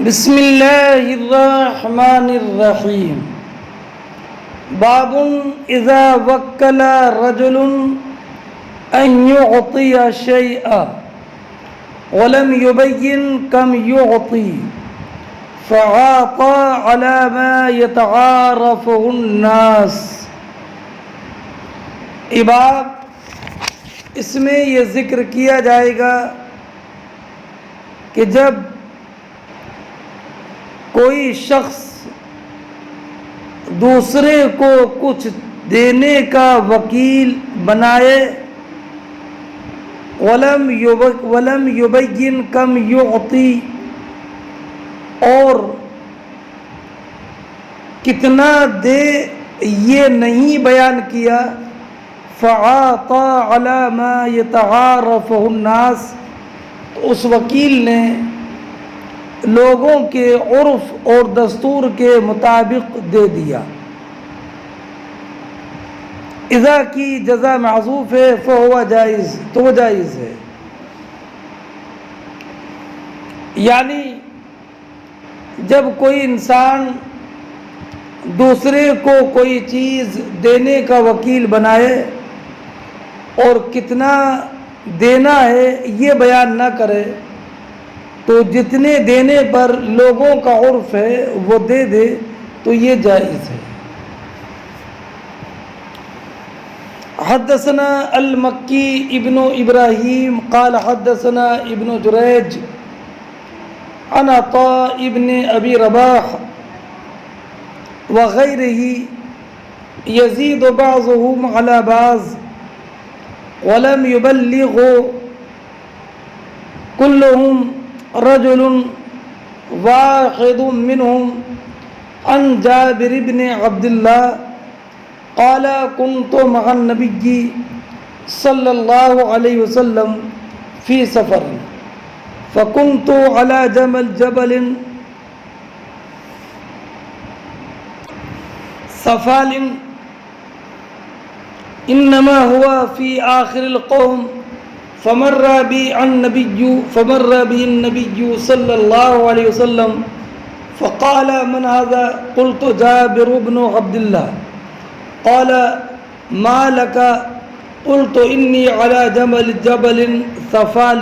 بسم اللہ الرحمن الرحیم باب اذا وکل رجل ان يعطي شيئا ولم يبين كم يعطي فعاطى على ما يتعارفه الناس۔ باب اس میں یہ ذکر کیا جائے گا کہ جب کوئی شخص دوسرے کو کچھ دینے کا وکیل بنائے ولم یبین کم یعطی، اور کتنا دے یہ نہیں بیان کیا، فعاطى على ما يتعارفه الناس، تو اس وکیل نے لوگوں کے عرف اور دستور کے مطابق دے دیا۔ اذا کی جزا معذوف ہے فہو جائز، تو وہ جائز ہے، یعنی جب کوئی انسان دوسرے کو کوئی چیز دینے کا وکیل بنائے اور کتنا دینا ہے یہ بیان نہ کرے، تو جتنے دینے پر لوگوں کا عرف ہے وہ دے دے تو یہ جائز ہے۔ حدثنا المکی ابن ابراہیم قال حدثنا ابن جریج عن عطاء ابن ابی رباح وغیرہ یزید بعضهم على بعض ولم يبلغ كلهم رجل واحد منهم عن جابر بن عبد الله قال كنت مع النبي صلى الله عليه وسلم في سفر فكنت على جبل سفال انما هو في آخر القوم فمر بي النبي صلى الله عليه وسلم فقال من هذا؟ قلت جابر بن عبد الله قال ما لك؟ قلت إني على جبل ثفال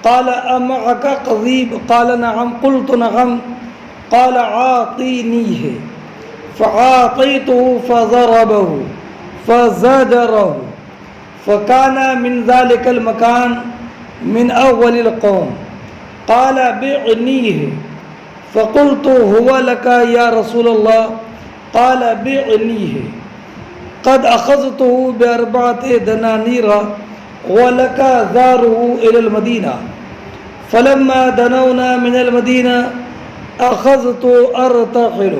قال أمعك قضيب؟ قال نعم قلت نعم قال عاطينيه فعاطيته فضربه فزجره فكان من ذلك المكان من أول القوم قال بعنيه فقلت هو لك يا رسول الله قال بعنيه قد أخذته ب4 دنانير ولك ذاره إلى المدينة فلما دنونا من المدينة أخذت أرتحل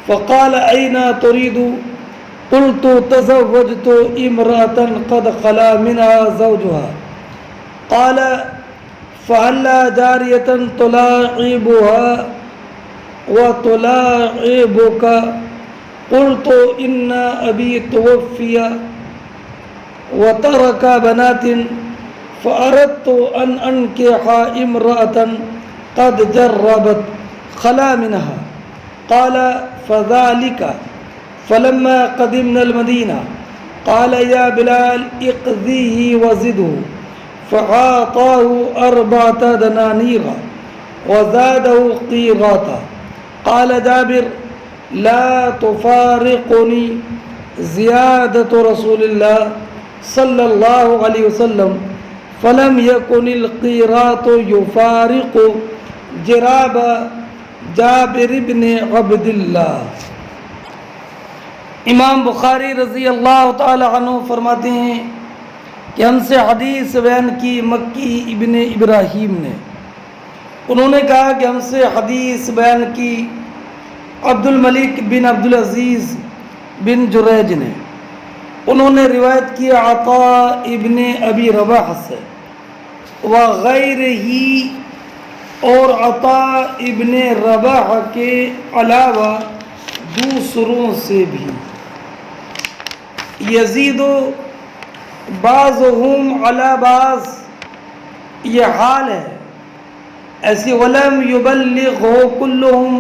فقال أين تريد؟ قلت تزوجت امرأة قد خلا منها زوجها قال فهل جارية تلاعبها وتلاعبك؟ قلت إن أبي توفي وترك بنات فأردت أن أنكح امرأة قد جربت خلا منها قال فذلك فلما قدمنا المدينة قال يا بلال اقضيه وزده فعاطاه 4 دنانير وزاده قيراطا قال جابر لا تفارقني زيادة رسول الله صلى الله عليه وسلم فلم يكن القيراط يفارق جراب جابر بن عبد الله۔ امام بخاری رضی اللہ تعالی عنہ فرماتے ہیں کہ ہم سے حدیث بیان کی مکی ابن ابراہیم نے، انہوں نے کہا کہ ہم سے حدیث بیان کی عبد الملک بن عبد العزیز بن جریج نے، انہوں نے روایت کی عطاء ابن ابی رباح سے وغیرہ، اور عطاء ابن رباح کے علاوہ دوسروں سے بھی، یزید بعضهم علی بعض، یہ حال ہے ایسی ولم یبلغہ کلہم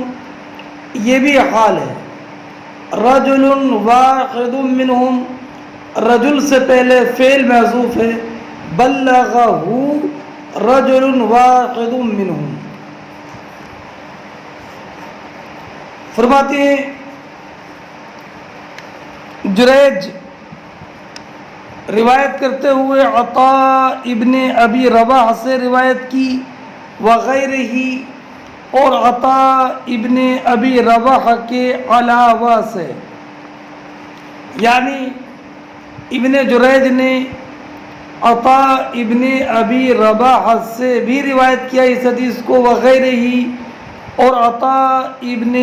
یہ بھی حال ہے. رجل واحد منہم رجل سے پہلے فعل محذوف ہے. بلغہ رجل واحد منہم. فرماتے ہیں جریج روایت کرتے ہوئے عطاء ابن ابی رباح سے روایت کی وغیرہ ہی اور عطاء ابن ابی رباح کے علاوہ سے، یعنی ابن جریج نے عطاء ابن ابی رباح سے بھی روایت کیا اس حدیث کو وغیرہ ہی اور عطاء ابن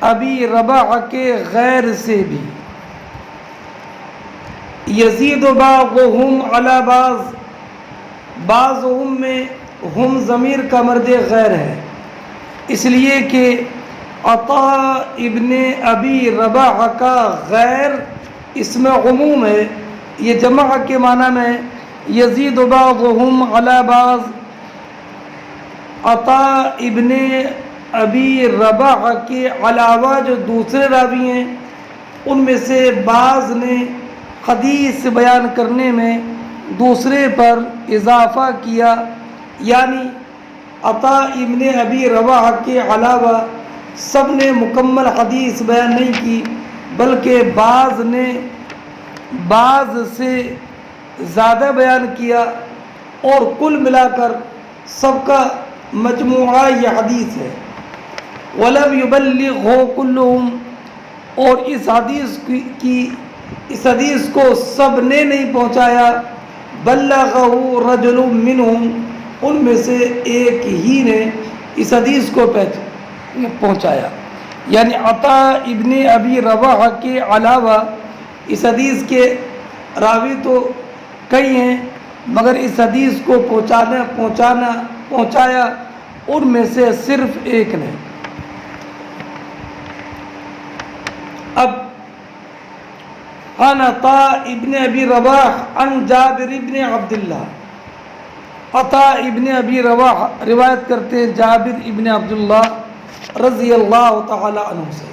ابی رباح کے غیر سے بھی. یزید بعضهم علی بعضهم میں ہم ضمیر کا مرد غیر ہے، اس لیے کہ عطاء ابن ابی رباح کا غیر اس میں عموم ہے، یہ جمع کے معنی میں یزید بعضهم علی بعض. عطاء ابن ابی رباح کے علاوہ جو دوسرے راوی ہیں ان میں سے بعض نے حدیث بیان کرنے میں دوسرے پر اضافہ کیا، یعنی عطاء ابن ابی رباح کے علاوہ سب نے مکمل حدیث بیان نہیں کی، بلکہ بعض نے بعض سے زیادہ بیان کیا، اور کل ملا کر سب کا مجموعہ یہ حدیث ہے. وَلَمْ يُبَلِّغْهُ كُلُّهُمْ اور اس حدیث کو سب نے نہیں پہنچایا. بلغہ رجل منہم ان میں سے ایک ہی نے اس حدیث کو پہنچایا، یعنی عطاء ابن ابی رباح کے علاوہ اس حدیث کے راوی تو کئی ہیں، مگر اس حدیث کو پہنچایا ان میں سے صرف ایک نے. اب عن عطاء ابن ابی رباح عن جابر ابن عبداللہ. عطاء ابن ابی رباح روایت کرتے ہیں جابر ابن عبداللہ رضی اللہ تعالی عنہ سے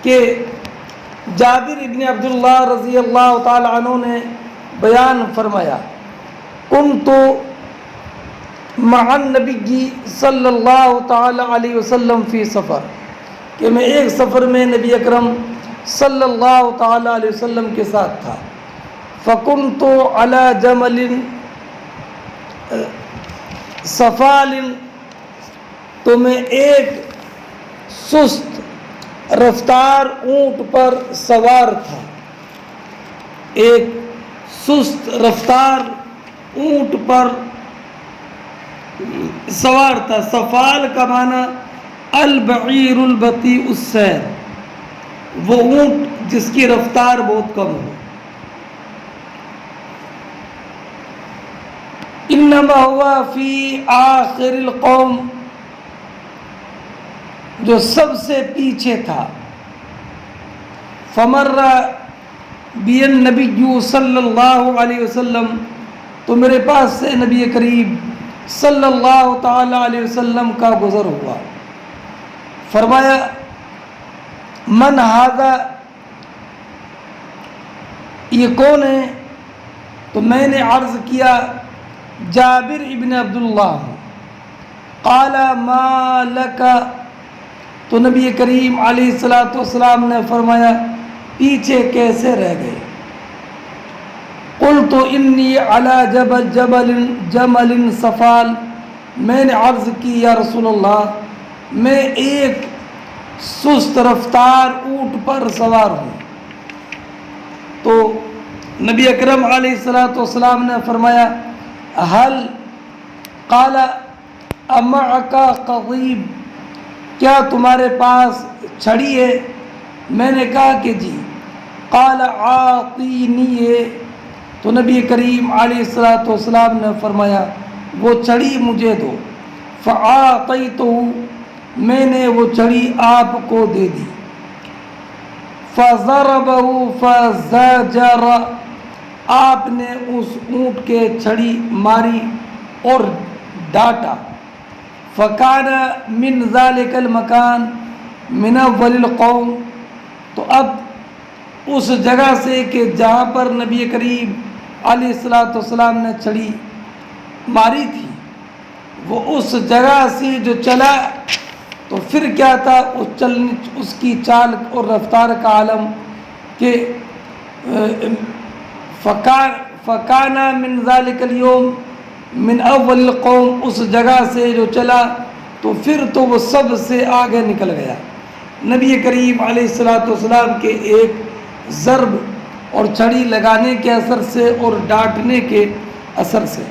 کہ جابر ابن عبداللہ رضی اللہ تعالی عنہ نے بیان فرمایا کنت مع النبی صلی اللہ تعالی علیہ وسلم فی سفر، کہ میں ایک سفر میں نبی اکرم صلی اللہ تعالی علیہ وسلم کے ساتھ تھا. فکنت علی جمل صفال تو میں ایک سست رفتار اونٹ پر سوار تھا. ایک سست رفتار اونٹ پر سوار تھا. صفال کا معنی البعیر البطیء السیر، وہ اونٹ جس کی رفتار بہت کم ہو. انما ہوا فی آخر القوم جو سب سے پیچھے تھا. فمر بی النبی صلی اللہ علیہ وسلم تو میرے پاس سے نبی کریم صلی اللہ تعالی علیہ وسلم کا گزر ہوا. فرمایا من ھذا یہ کون ہے؟ تو میں نے عرض کیا جابر ابن عبداللہ. قال ما لک تو نبی کریم علیہ الصلوۃ والسلام نے فرمایا پیچھے کیسے رہ گئے؟ قلت انی علی جمل صفال میں نے عرض کی یا رسول اللہ میں ایک سست رفتار اونٹ پر سوار ہوں. تو نبی اکرم علیہ الصلوۃ والسلام نے فرمایا حل قال امعک قضیب کیا تمہارے پاس چھڑی ہے؟ میں نے کہا کہ جی. قال اعطینی تو نبی کریم علیہ الصلوۃ والسلام نے فرمایا وہ چھڑی مجھے دو. فاعطیتہ میں نے وہ چھڑی آپ کو دے دی. فضربہ فزجر آپ نے اس اونٹ کے چھڑی ماری اور ڈانٹا. فکان من ذالک المکان من اول القوم، تو اب اس جگہ سے کہ جہاں پر نبی کریم علیہ الصلوۃ والسلام نے چھڑی ماری تھی، وہ اس جگہ سے جو چلا تو پھر کیا تھا اس کی چال اور رفتار کا عالم کہ فکانا من ذالک الیوم من اول القوم، اس جگہ سے جو چلا تو پھر تو وہ سب سے آگے نکل گیا نبی کریم علیہ الصلوۃ والسلام کے ایک ضرب اور چھڑی لگانے کے اثر سے اور ڈانٹنے کے اثر سے۔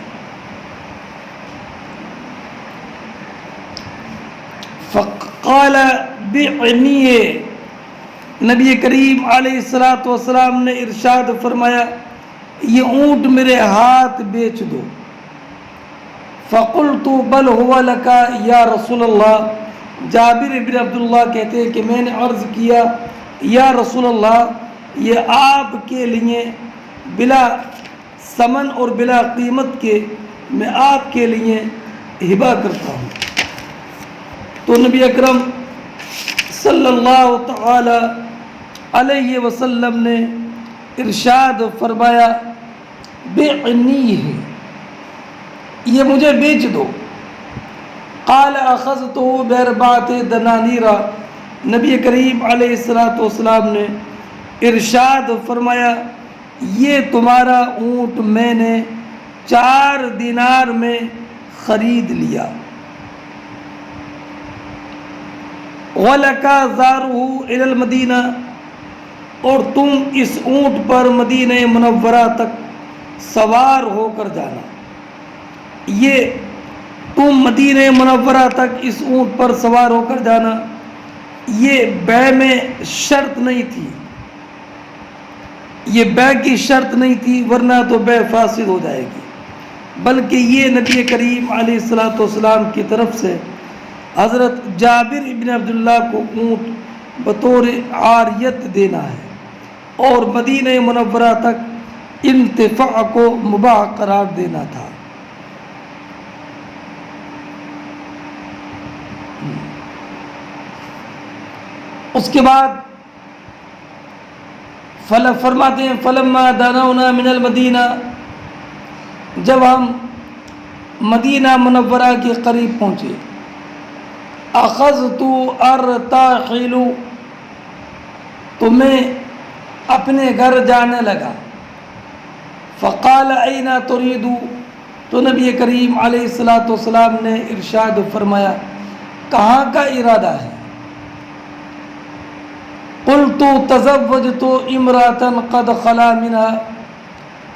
فقال بعنیہ، نبی کریم علیہ الصلوۃ والسلام نے ارشاد فرمایا یہ اونٹ میرے ہاتھ بیچ دو۔ فقلت بل هو لك یا رسول اللہ، جابر بن عبداللہ کہتے ہیں کہ میں نے عرض کیا یا رسول اللہ یہ آپ کے لیے بلا ثمن اور بلا قیمت کے میں آپ کے لیے ہبہ کرتا ہوں۔ تو نبی اکرم صلی اللہ تعالی علیہ وسلم نے ارشاد فرمایا بعنی ہے، یہ مجھے بیچ دو۔ قال اخذته باربعۃ دنانیر، نبی کریم علیہ الصلوۃ والسلام نے ارشاد فرمایا یہ تمہارا اونٹ میں نے 4 دینار میں خرید لیا۔ وَلَكَ زَارُهُ إِلَى الْمَدِينَةِ، اور تم اس اونٹ پر مدینہ منورہ تک سوار ہو کر جانا۔ یہ تم مدینہ منورہ تک اس اونٹ پر سوار ہو کر جانا، یہ بیع میں شرط نہیں تھی، یہ بیع کی شرط نہیں تھی ورنہ تو بیع فاسد ہو جائے گی، بلکہ یہ نبی کریم علیہ الصلوۃ والسلام کی طرف سے حضرت جابر ابن عبداللہ کو اونٹ بطور عاریت دینا ہے اور مدینہ منورہ تک انتفاع کو مباح قرار دینا تھا۔ اس کے بعد فرماتے ہیں فلما دنونا من المدینہ، جب ہم مدینہ منورہ کے قریب پہنچے، اخذت ارتحل، تو میں اپنے گھر جانے لگا۔ فقال این تريد، تو نبی کریم علیہ الصلوۃ والسلام نے ارشاد فرمایا کہاں کا ارادہ ہے؟ قلت تزوجت امرأة قد خلا منها،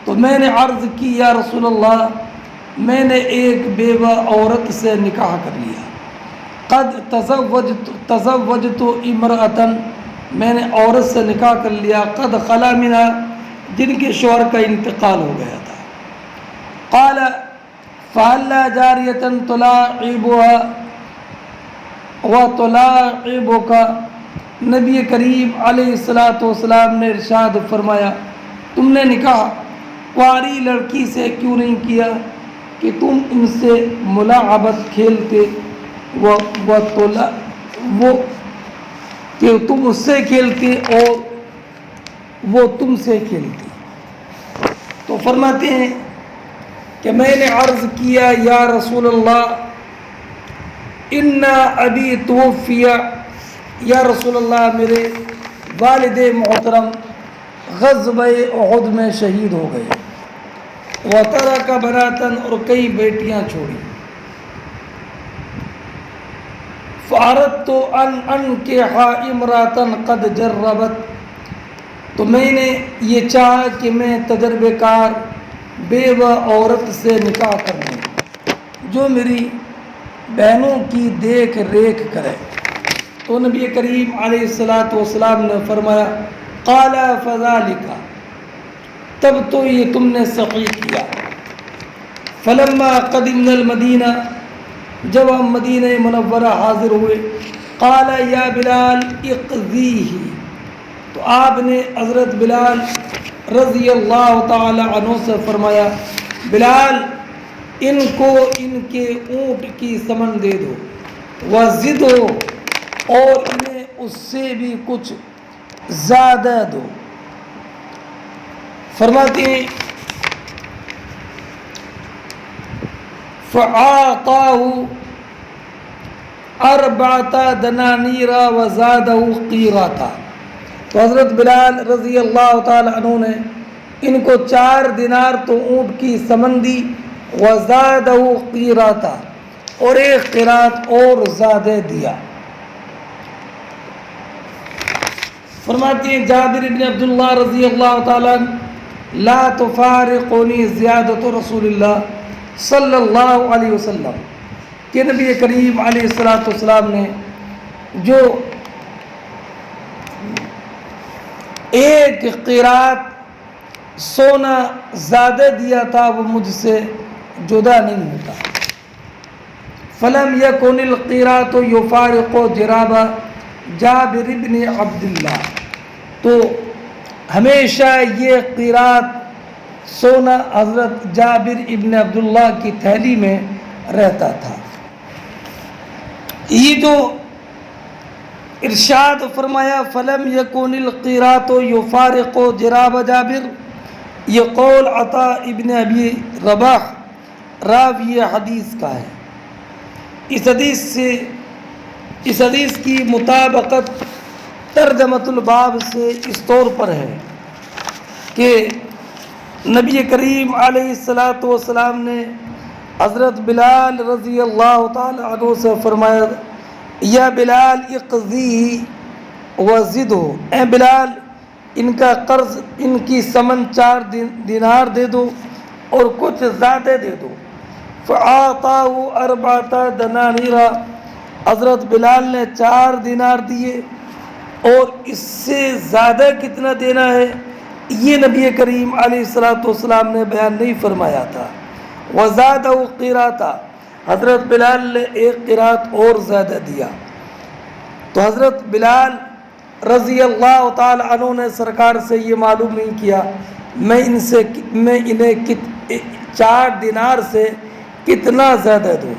تو میں نے عرض کی یا رسول اللہ میں نے ایک بیوہ عورت سے نکاح کر لیا۔ قد تزوجت امرأة، میں نے عورت سے نکاح کر لیا، قد خلا منها، جن کے شوہر کا انتقال ہو گیا تھا۔ قال فهل جاریة تلاعبها وتلاعبك، نبی کریم علیہ الصلوۃ والسلام نے ارشاد فرمایا تم نے نکاح کواری لڑکی سے کیوں نہیں کیا کہ تم ان سے ملاعبت کھیلتے، وہ کہ تم اس سے کھیلتے اور وہ تم سے کھیلتی۔ تو فرماتے ہیں کہ میں نے عرض کیا یا رسول اللہ ان ابی توفی، یا رسول اللہ میرے والد محترم غزوہ احد میں شہید ہو گئے، وترک بناتن، اور کئی بیٹیاں چھوڑی۔ فاردت ان انکح امرأة قد جربت، تو میں نے یہ چاہا کہ میں تجربہ کار بیوہ عورت سے نکاح کر لوں جو میری بہنوں کی دیکھ ریکھ کرے۔ تو نبی کریم علیہ الصلوۃ والسلام نے فرمایا قال فذلک، تب تو یہ تم نے صحیح کیا۔ فلما قدمنا المدینہ، جب ہم مدینہ منورہ حاضر ہوئے، قال یا بلال اقضیہ، تو آپ نے حضرت بلال رضی اللہ تعالی عنہ سے فرمایا بلال ان کو ان کے اونٹ کی سمن دے دو، وزد ہو، اور انہیں اس سے بھی کچھ زیادہ دو۔ فرماتے ہیں فَأَعْطَاهُ أَرْبَعَةَ دَنَانِيرَ وَزَادَهُ قِيرَاطًا۔ تو حضرت بلال رضی اللہ تعالی عنہ نے ان کو 4 دینار تو اونٹ کی سمن دی، وَزَادَهُ قِيرَاطًا، اور 1 قیراط اور زیادہ دیا۔ فرماتے ہیں جابر بن عبداللہ رضی اللہ تعالیٰ عنہ، لا تفارقنی زیادت رسول اللہ صلی اللہ علیہ وسلم، کہ نبی کریم علیہ السلام نے جو 1 قیراط سونا زیادہ دیا تھا وہ مجھ سے جدا نہیں ہوتا۔ فلم یکن القیراط یفارق جراب جابر بن عبداللہ، تو ہمیشہ یہ قیراط سونا حضرت جابر ابن عبداللہ کی تھیلی میں رہتا تھا۔ یہ جو ارشاد فرمایا فلم یکن القیراط یفارق جراب جابر، یہ قول عطا ابن ابی رباح راوی حدیث کا ہے۔ اس حدیث کی مطابقت ترجمۃ الباب سے اس طور پر ہے کہ نبی کریم علیہ السلام نے حضرت بلال رضی اللہ تعالی عنہ سے فرمایا یا بلال اقضی وزدہ، اے بلال ان کا قرض، ان کی سمن 4 دینار دے دو اور کچھ زیادہ دے دو۔ فَأَعْطَاهُ 4 دنانیر، حضرت بلال نے 4 دینار دیے، اور اس سے زیادہ کتنا دینا ہے یہ نبی کریم علیہ السلام نے بیان نہیں فرمایا تھا۔ وَزَادَهُ قِيرَاطًا، حضرت بلال نے 1 قیراط اور زیادہ دیا۔ تو حضرت بلال رضی اللہ تعالی عنہ نے سرکار سے یہ معلوم نہیں کیا میں انہیں 4 دینار سے کتنا زیادہ دوں،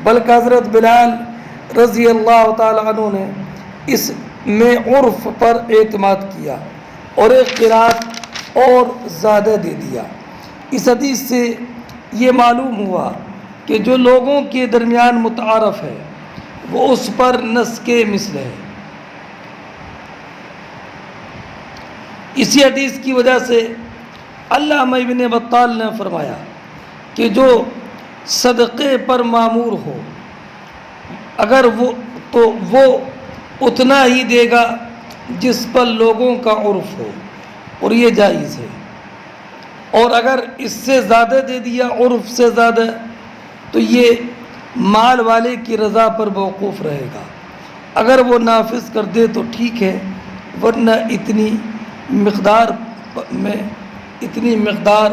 بلکہ حضرت بلال رضی اللہ تعالی عنہ نے اس میں عرف پر اعتماد کیا اور 1 قیراط اور زیادہ دے دیا۔ اس حدیث سے یہ معلوم ہوا کہ جو لوگوں کے درمیان متعارف ہے وہ اس پر نص کے مثل ہے۔ اسی حدیث کی وجہ سے علامہ ابن بطال نے فرمایا کہ جو صدقے پر مامور ہو اگر وہ اتنا ہی دے گا جس پر لوگوں کا عرف ہو، اور یہ جائز ہے، اور اگر اس سے زیادہ دے دیا عرف سے زیادہ تو یہ مال والے کی رضا پر موقوف رہے گا، اگر وہ نافذ کر دے تو ٹھیک ہے، ورنہ اتنی مقدار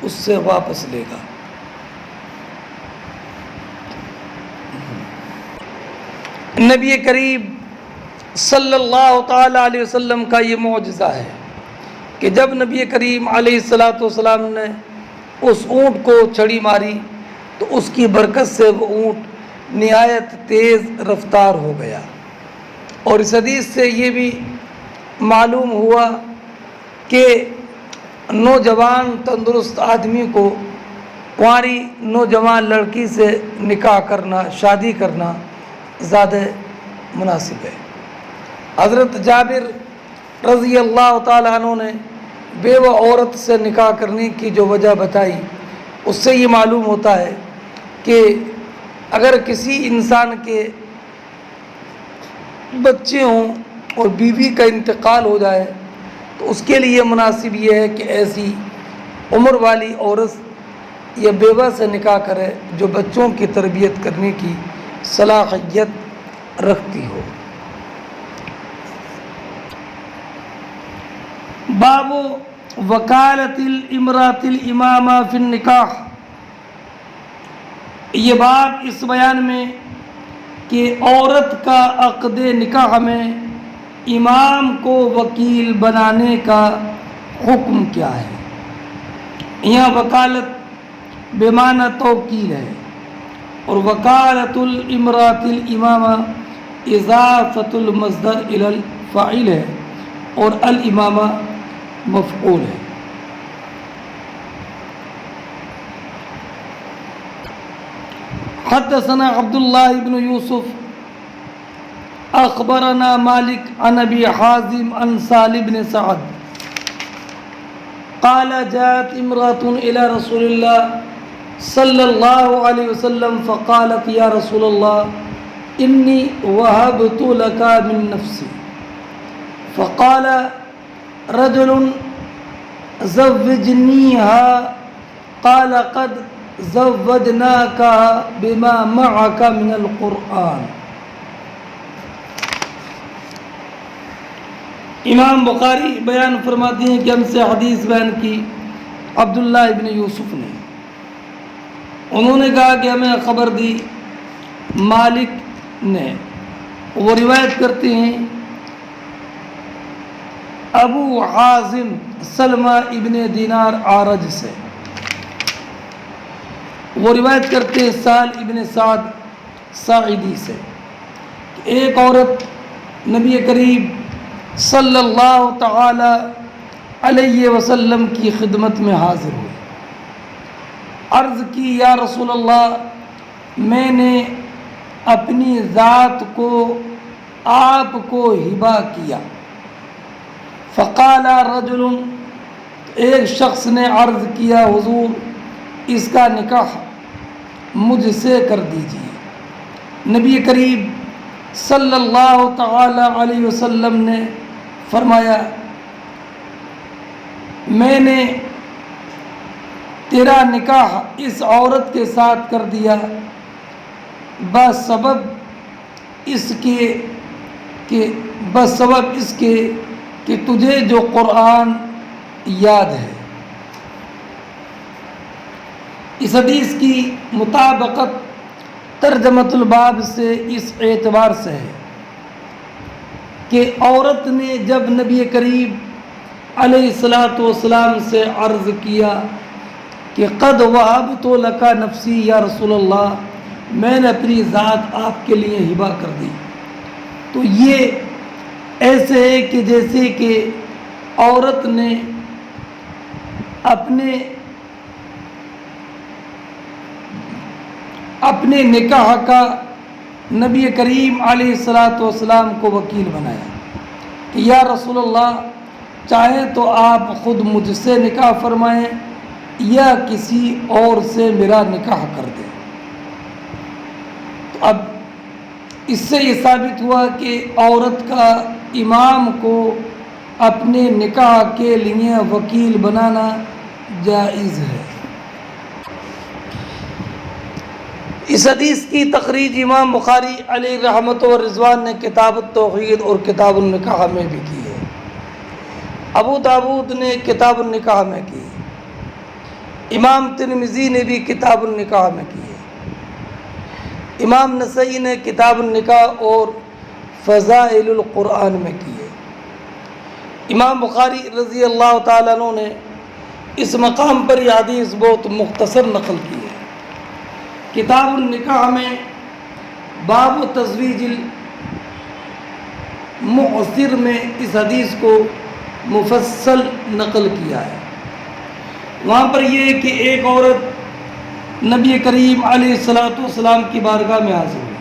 اس سے واپس لے گا۔ نبی کریم صلی اللہ تعالی علیہ وسلم کا یہ معجزہ ہے کہ جب نبی کریم علیہ السلام نے اس اونٹ کو چھڑی ماری تو اس کی برکت سے وہ اونٹ نہایت تیز رفتار ہو گیا۔ اور اس حدیث سے یہ بھی معلوم ہوا کہ نوجوان تندرست آدمی کو کنواری نوجوان لڑکی سے نکاح کرنا، شادی کرنا زیادہ مناسب ہے۔ حضرت جابر رضی اللہ تعالی عنہ نے بیوہ عورت سے نکاح کرنے کی جو وجہ بتائی اس سے یہ معلوم ہوتا ہے کہ اگر کسی انسان کے بچے ہوں اور بیوی کا انتقال ہو جائے تو اس کے لیے مناسب یہ ہے کہ ایسی عمر والی عورت یا بیوہ سے نکاح کرے جو بچوں کی تربیت کرنے کی صلاحیت رکھتی ہو۔ باب وکالت الامرأۃ الامام فی النکاح، یہ باب اس بیان میں کہ عورت کا عقد نکاح میں امام کو وکیل بنانے کا حکم کیا ہے۔ یہاں وکالت بمعنی توکیل ہے، اور وکالۃ الامرأۃ الامامہ اضافۃ المصدر الی الفاعل ہے، اور الامامہ مفعول ہے۔ حدثنا عبد الله بن يوسف اخبرنا مالك عن ابي حازم عن سالم بن سعد قال جاءت امرأة الى رسول الله صلى الله عليه وسلم فقالت يا رسول الله اني وهبت لك من نفسي، فقال رجل زوجنيها، قال قد زوجناك بما معك من القرآن۔ امام بخاری بیان فرماتے ہیں کہ ہم سے حدیث بیان کی عبداللہ ابن یوسف نے، انہوں نے کہا کہ ہمیں خبر دی مالک نے، وہ روایت کرتے ہیں ابو حازم سلمہ ابن دینار عارج سے، وہ روایت کرتے ہیں سال ابن سعد ساعدی سے، ایک عورت نبی کریم صلی اللہ تعالی علیہ وسلم کی خدمت میں حاضر ہوئی، عرض کی یا رسول اللہ میں نے اپنی ذات کو آپ کو ہبہ کیا۔ فقال رجل، ایک شخص نے عرض کیا حضور اس کا نکاح مجھ سے کر دیجیے۔ نبی کریم صلی اللہ تعالی علیہ وسلم نے فرمایا میں نے تیرا نکاح اس عورت کے ساتھ کر دیا بسبب اس کے کہ تجھے جو قرآن یاد ہے۔ اس حدیث کی مطابقت ترجمۃ الباب سے اس اعتبار سے ہے کہ عورت نے جب نبی کریم علیہ الصلاۃ والسلام سے عرض کیا کہ قد وہبت لک نفسی یا رسول اللہ، میں نے اپنی ذات آپ کے لیے ہبہ کر دی، تو یہ ایسے ہے کہ جیسے کہ عورت نے اپنے نکاح کا نبی کریم علیہ الصلاۃ والسلام کو وکیل بنایا کہ یا رسول اللہ چاہے تو آپ خود مجھ سے نکاح فرمائیں یا کسی اور سے میرا نکاح کر دیں۔ تو اب اس سے یہ ثابت ہوا کہ عورت کا امام کو اپنے نکاح کے لیے وکیل بنانا جائز ہے۔ اس حدیث کی تخریج امام بخاری علیہ رحمت و رضوان نے کتاب التوحید اور کتاب النکاح میں بھی کی ہے، ابو داود نے کتاب النکاح میں کی ہے، امام ترمذی نے بھی کتاب النکاح میں کی ہے، امام نسائی نے کتاب النکاح اور فضائل القرآن میں کی ہے۔ امام بخاری رضی اللہ تعالیٰ عنہ نے اس مقام پر یہ حدیث بہت مختصر نقل کی ہے۔ کتاب النکاح میں باب تزویج المعسر میں اس حدیث کو مفصل نقل کیا ہے۔ وہاں پر یہ ہے کہ ایک عورت نبی کریم علیہ الصلاۃ والسلام کی بارگاہ میں حاضر ہوئی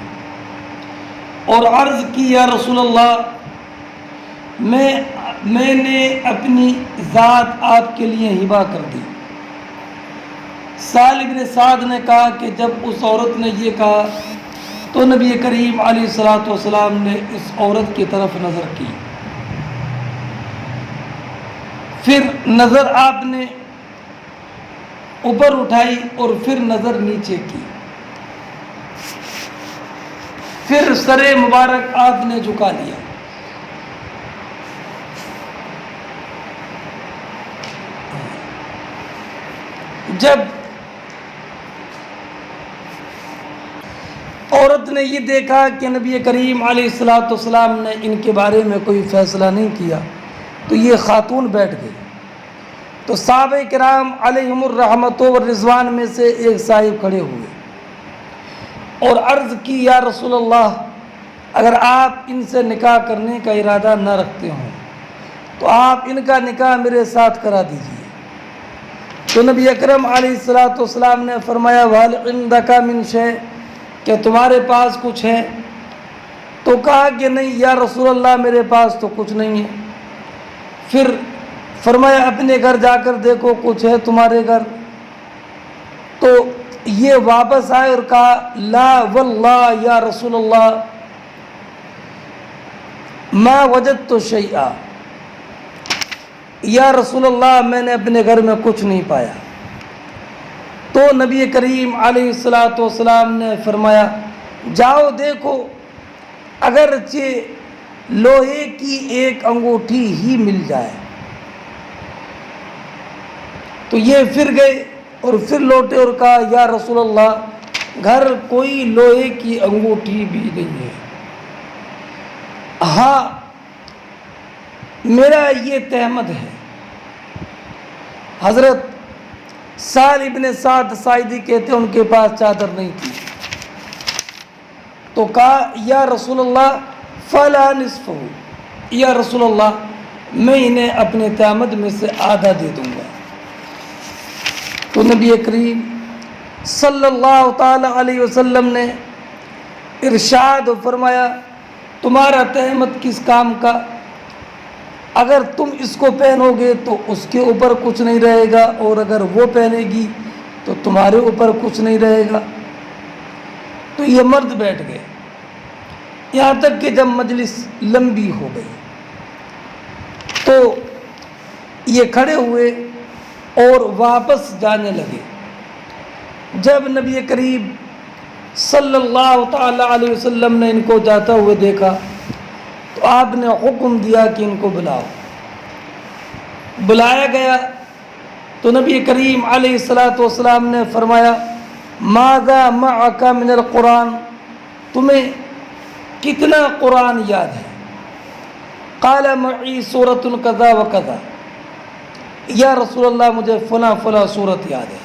اور عرض کی یا رسول اللہ میں نے اپنی ذات آپ کے لیے ہبہ کر دی۔ سال ابن سعد نے کہا کہ جب اس عورت نے یہ کہا تو نبی کریم علیہ الصلاۃ والسلام نے اس عورت کی طرف نظر کی، پھر نظر آپ نے اوپر اٹھائی اور پھر نظر نیچے کی، پھر سر مبارک آپ نے جھکا لیا۔ جب عورت نے یہ دیکھا کہ نبی کریم علیہ الصلاۃ والسلام نے ان کے بارے میں کوئی فیصلہ نہیں کیا تو یہ خاتون بیٹھ گئی تو صحابہ کرام علیہم الرحمۃ والرضوان میں سے ایک صاحب کھڑے ہوئے اور عرض کی، یا رسول اللہ، اگر آپ ان سے نکاح کرنے کا ارادہ نہ رکھتے ہوں تو آپ ان کا نکاح میرے ساتھ کرا دیجیے۔ تو نبی اکرم علیہ الصلوۃ والسلام نے فرمایا، وَهَلْ عِندَكَ مِنْ شَيْءٍ، کہ تمہارے پاس کچھ ہے؟ تو کہا کہ نہیں یا رسول اللہ، میرے پاس تو کچھ نہیں ہے۔ پھر فرمایا، اپنے گھر جا کر دیکھو کچھ ہے تمہارے گھر؟ تو یہ واپس آئے اور کہا، لا واللہ یا رسول اللہ ما وجدت شیئا، یا رسول اللہ میں نے اپنے گھر میں کچھ نہیں پایا۔ تو نبی کریم علیہ الصلوۃ والسلام نے فرمایا، جاؤ دیکھو، اگرچہ لوہے کی ایک انگوٹھی ہی مل جائے۔ تو یہ پھر گئے اور پھر لوٹے اور کہا، یا رسول اللہ گھر کوئی لوہے کی انگوٹھی بھی نہیں ہے، ہاں میرا یہ تہمت ہے۔ حضرت سہل ابن سعد ساعدی کہتے ہیں ان کے پاس چادر نہیں تھی، تو کہا، یا رسول اللہ فلا نصفہ، یا رسول اللہ میں انہیں اپنے تہمت میں سے آدھا دے دوں گا۔ تو نبی کریم صلی اللہ تعالی علیہ وسلم نے ارشاد فرمایا، تمہارا تہمت کس کام کا؟ اگر تم اس کو پہنو گے تو اس کے اوپر کچھ نہیں رہے گا، اور اگر وہ پہنے گی تو تمہارے اوپر کچھ نہیں رہے گا۔ تو یہ مرد بیٹھ گئے، یہاں تک کہ جب مجلس لمبی ہو گئی تو یہ کھڑے ہوئے اور واپس جانے لگے۔ جب نبی کریم صلی اللہ تعالی علیہ وسلم نے ان کو جاتا ہوئے دیکھا تو آپ نے حکم دیا کہ ان کو بلاؤ۔ بلایا گیا تو نبی کریم علیہ الصلوۃ والسلام نے فرمایا، ماذا معک من القرآن، تمہیں کتنا قرآن یاد ہے؟ قال معی سورۃ کذا و کذا، یا رسول اللہ مجھے فلاں فلاں سورت یاد ہے۔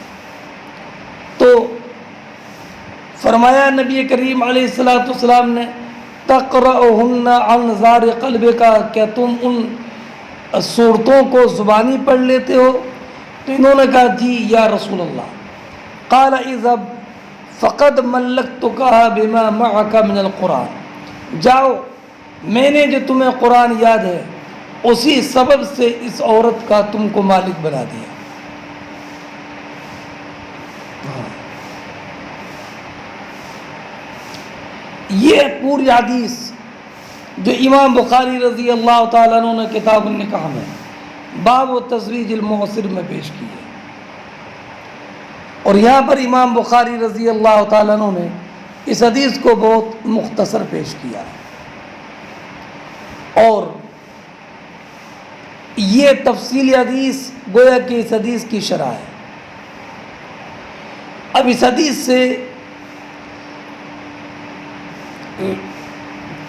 تو فرمایا نبی کریم علیہ الصلوۃ والسلام نے، تقرأہن عن ظہر قلبک، کیا تم ان صورتوں کو زبانی پڑھ لیتے ہو؟ تو انہوں نے کہا، جی یا رسول اللہ۔ قال اذهب فقد ملکتکھا بما معک من القرآن، جاؤ میں نے جو تمہیں قرآن یاد ہے اسی سبب سے اس عورت کا تم کو مالک بنا دیا۔ یہ پوری حدیث جو امام بخاری رضی اللہ تعالیٰ عنہ نے کتاب النکاح میں باب و تزویج المعسر میں پیش کی ہے، اور یہاں پر امام بخاری رضی اللہ تعالیٰ عنہ نے اس حدیث کو بہت مختصر پیش کیا ہے، اور یہ تفصیل حدیث گویا کہ اس حدیث کی شرح ہے۔ اب اس حدیث سے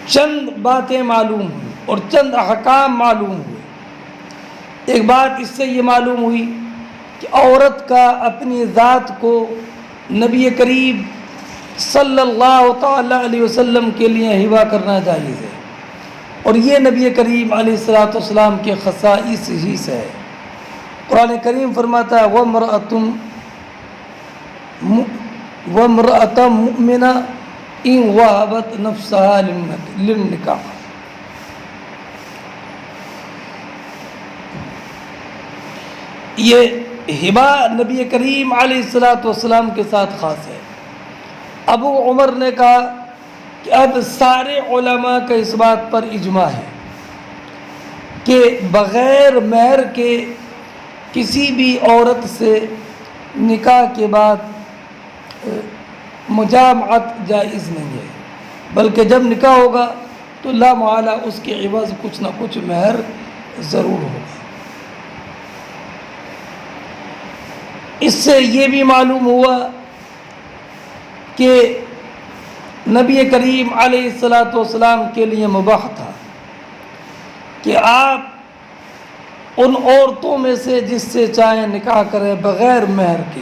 چند باتیں معلوم ہوئی اور چند احکام معلوم ہوئے۔ ایک بات اس سے یہ معلوم ہوئی کہ عورت کا اپنی ذات کو نبی کریم صلی اللہ تعالی علیہ وسلم کے لیے ہبہ کرنا جائز ہے، اور یہ نبی کریم علیہ الصلوۃ والسلام کے خصائص ہی سے ہے۔ قرآن کریم فرماتا ہے، وَامْرَأَةً مُؤْمِنَةً إِنْ وَهَبَتْ نَفْسَهَا لِلنِّكَاحِ۔ یہ ہبہ نبی کریم علیہ الصلوۃ والسلام کے ساتھ خاص ہے۔ ابو عمر نے کہا کہ اب سارے علماء کا اس بات پر اجماع ہے کہ بغیر مہر کے کسی بھی عورت سے نکاح کے بعد مجامعت جائز نہیں ہے، بلکہ جب نکاح ہوگا تو لا محالہ اس کے عوض کچھ نہ کچھ مہر ضرور ہوگا۔ اس سے یہ بھی معلوم ہوا کہ نبی کریم علیہ الصلوۃ والسلام کے لیے مباح تھا کہ آپ ان عورتوں میں سے جس سے چاہے نکاح کرے بغیر مہر کے،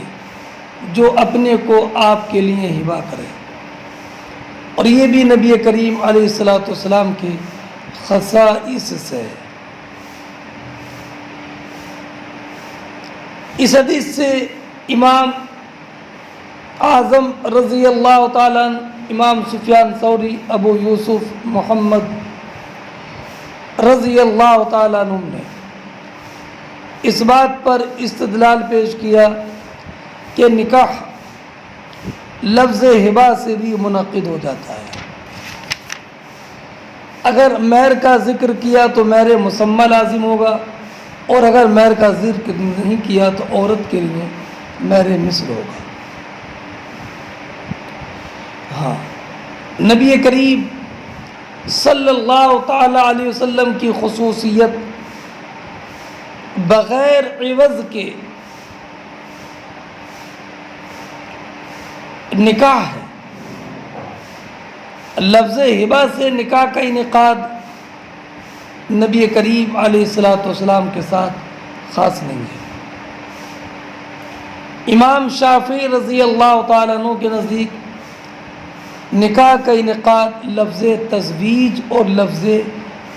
جو اپنے کو آپ کے لیے ہبہ کرے۔ اور یہ بھی نبی کریم علیہ الصلوۃ والسلام کے خصائص سے ہے۔ اس حدیث سے امام اعظم رضی اللہ تعالیٰ عنہ، امام سفیان ثوری، ابو یوسف محمد رضی اللہ تعالیٰ عنہ نے اس بات پر استدلال پیش کیا کہ نکاح لفظ ہبہ سے بھی منعقد ہو جاتا ہے۔ اگر مہر کا ذکر کیا تو مہر مسمى لازم ہوگا، اور اگر مہر کا ذکر نہیں کیا تو عورت کے لیے مہر مثل ہوگا۔ ہاں، نبی کریم صلی اللہ تعالی علیہ وسلم کی خصوصیت بغیر عوض کے نکاح ہے۔ لفظ ہبہ سے نکاح کا انعقاد نبی کریم علیہ الصلوۃ والسلام کے ساتھ خاص نہیں ہے۔ امام شافعی رضی اللہ تعالیٰ عنہ کے نزدیک نکاح کا انعقاد لفظ تزویج اور لفظ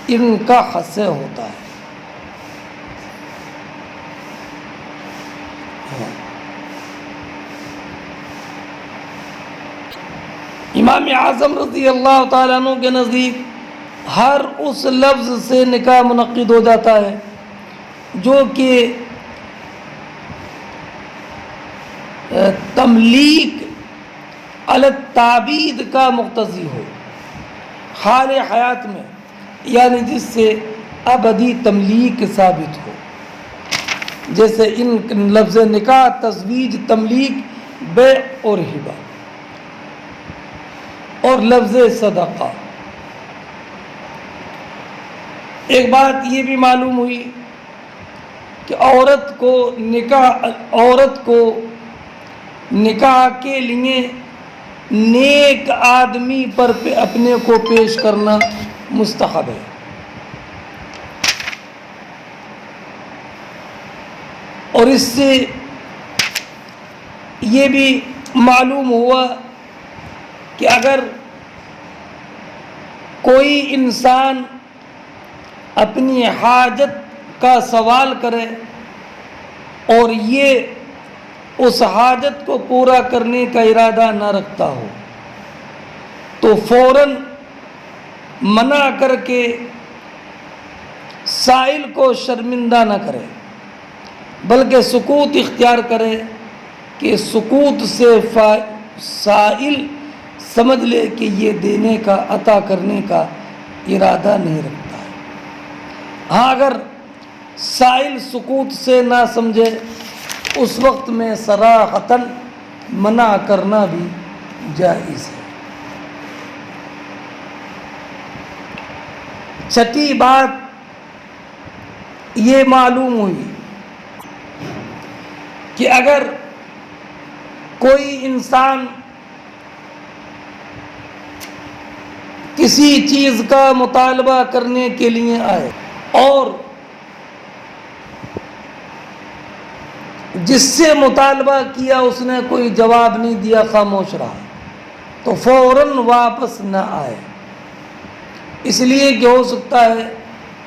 انکاح سے ہوتا ہے۔ امام اعظم رضی اللہ تعالیٰ عنہ کے نزدیک ہر اس لفظ سے نکاح منعقد ہو جاتا ہے جو کہ تملیک علی التعبید کا مقتضی ہو حال حیات میں، یعنی جس سے ابدی تملیک ثابت ہو، جیسے ان لفظ نکاح، تزویج، تملیک، بیع اور ہبہ، اور لفظ صدقہ۔ ایک بات یہ بھی معلوم ہوئی کہ عورت کو نکاح کے لیے نیک آدمی پر اپنے کو پیش کرنا مستحب ہے۔ اور اس سے یہ بھی معلوم ہوا کہ اگر کوئی انسان اپنی حاجت کا سوال کرے اور یہ اس حاجت کو پورا کرنے کا ارادہ نہ رکھتا ہو تو فوراً منع کر کے سائل کو شرمندہ نہ کرے، بلکہ سکوت اختیار کرے کہ سکوت سے سائل سمجھ لے کہ یہ دینے کا، عطا کرنے کا ارادہ نہیں رکھتا ہے۔ ہاں، اگر سائل سکوت سے نہ سمجھے اس وقت میں صراحتاً منع کرنا بھی جائز ہے۔ چھٹی بات یہ معلوم ہوئی کہ اگر کوئی انسان کسی چیز کا مطالبہ کرنے کے لیے آئے اور جس سے مطالبہ کیا اس نے کوئی جواب نہیں دیا، خاموش رہا، تو فوراً واپس نہ آئے، اس لیے کہ ہو سکتا ہے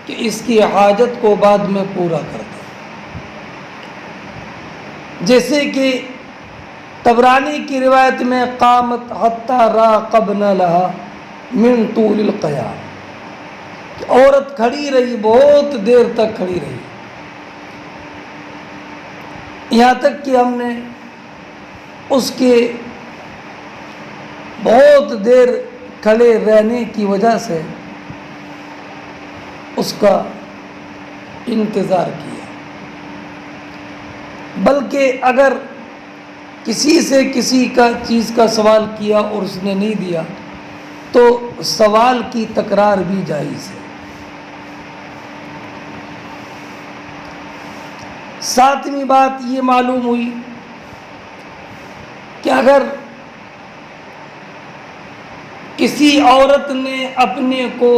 کہ اس کی حاجت کو بعد میں پورا کر دے۔ جیسے کہ طبرانی کی روایت میں قامت حتی راقبنا لہا من طول القیام، کہ عورت کھڑی رہی، بہت دیر تک کھڑی رہی، یہاں تک کہ ہم نے اس کے بہت دیر کھڑے رہنے کی وجہ سے اس کا انتظار کیا۔ بلکہ اگر کسی سے کسی کا چیز کا سوال کیا اور اس نے نہیں دیا تو سوال کی تکرار بھی جائز ہے۔ ساتویں بات یہ معلوم ہوئی کہ اگر کسی عورت نے اپنے کو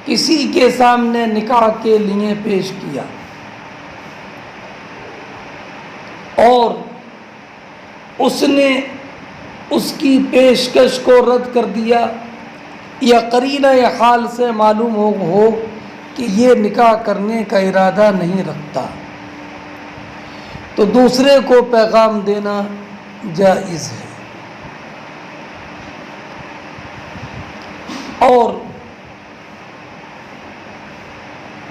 کسی کے سامنے نکاح کے لیے پیش کیا اور اس نے اس کی پیشکش کو رد کر دیا، یا قرینہ حال سے معلوم ہو کہ یہ نکاح کرنے کا ارادہ نہیں رکھتا، تو دوسرے کو پیغام دینا جائز ہے۔ اور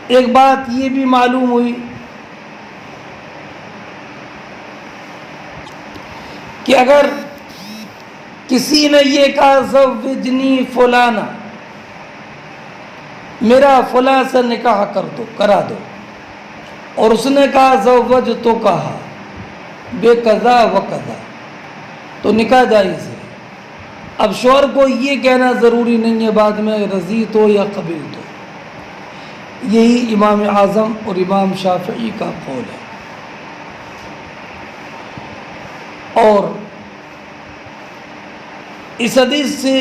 ایک بات یہ بھی معلوم ہوئی کہ اگر کسی نے یہ کہا زوجنی فلانا، میرا فلاں سے نکاح کرا دو، اور اس نے کہا زوج تو کہا بے قضا و قضا، تو نکاح جائز ہے۔ اب شوہر کو یہ کہنا ضروری نہیں ہے بعد میں رضی تو یا قبل تو، یہی امام اعظم اور امام شافعی کا قول ہے۔ اور اس حدیث سے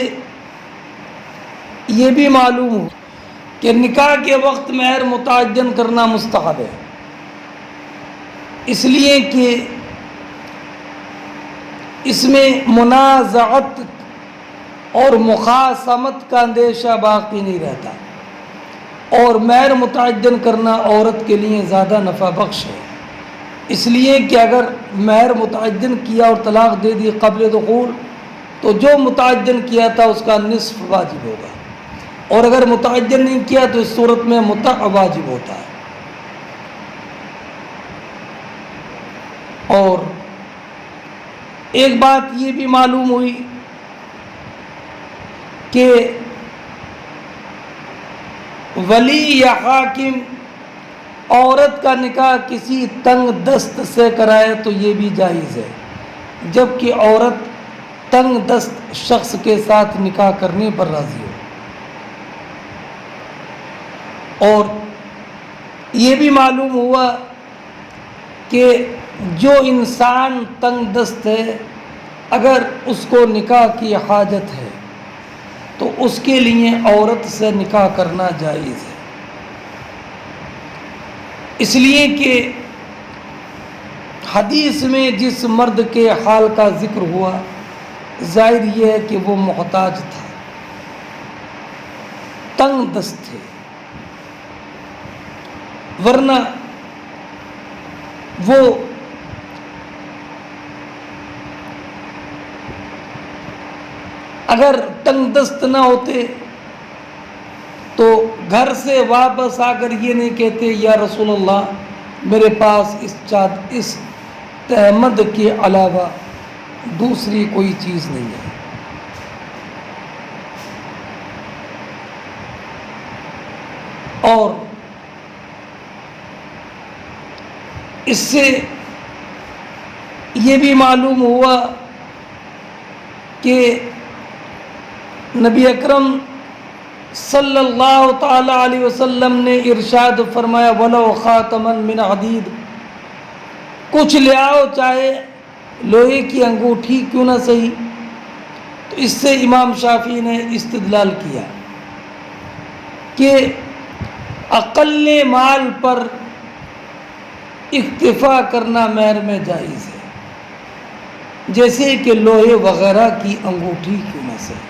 یہ بھی معلوم ہو کہ نکاح کے وقت مہر متعین کرنا مستحب ہے، اس لیے کہ اس میں منازعت اور مخاصمت کا اندیشہ باقی نہیں رہتا، اور مہر متعین کرنا عورت کے لیے زیادہ نفع بخش ہے، اس لیے کہ اگر مہر متعین کیا اور طلاق دے دی قبل دخول تو جو متعین کیا تھا اس کا نصف واجب ہوگا، اور اگر متعین نہیں کیا تو اس صورت میں متع واجب ہوتا ہے۔ اور ایک بات یہ بھی معلوم ہوئی کہ ولی یا حاکم عورت کا نکاح کسی تنگ دست سے کرائے تو یہ بھی جائز ہے، جبکہ عورت تنگ دست شخص کے ساتھ نکاح کرنے پر راضی ہو۔ اور یہ بھی معلوم ہوا کہ جو انسان تنگ دست ہے اگر اس کو نکاح کی حاجت ہے تو اس کے لیے عورت سے نکاح کرنا جائز ہے، اس لیے کہ حدیث میں جس مرد کے حال کا ذکر ہوا ظاہر یہ ہے کہ وہ محتاج تھا، تنگ دست تھے، ورنہ وہ اگر تنگ دست نہ ہوتے تو گھر سے واپس آ کر یہ نہیں کہتے یا رسول اللہ میرے پاس اس تہمد کے علاوہ دوسری کوئی چیز نہیں ہے۔ اور اس سے یہ بھی معلوم ہوا کہ نبی اکرم صلی اللہ تعالی علیہ وسلم نے ارشاد فرمایا وَلَوْ خَاتَمًا مِنْ حَدِيدٍ، کچھ لے آؤ چاہے لوہے کی انگوٹھی کیوں نہ صحیح۔ تو اس سے امام شافعی نے استدلال کیا کہ اقل مال پر اکتفا کرنا مہر میں جائز ہے، جیسے کہ لوہے وغیرہ کی انگوٹھی کیوں نہ صحیح۔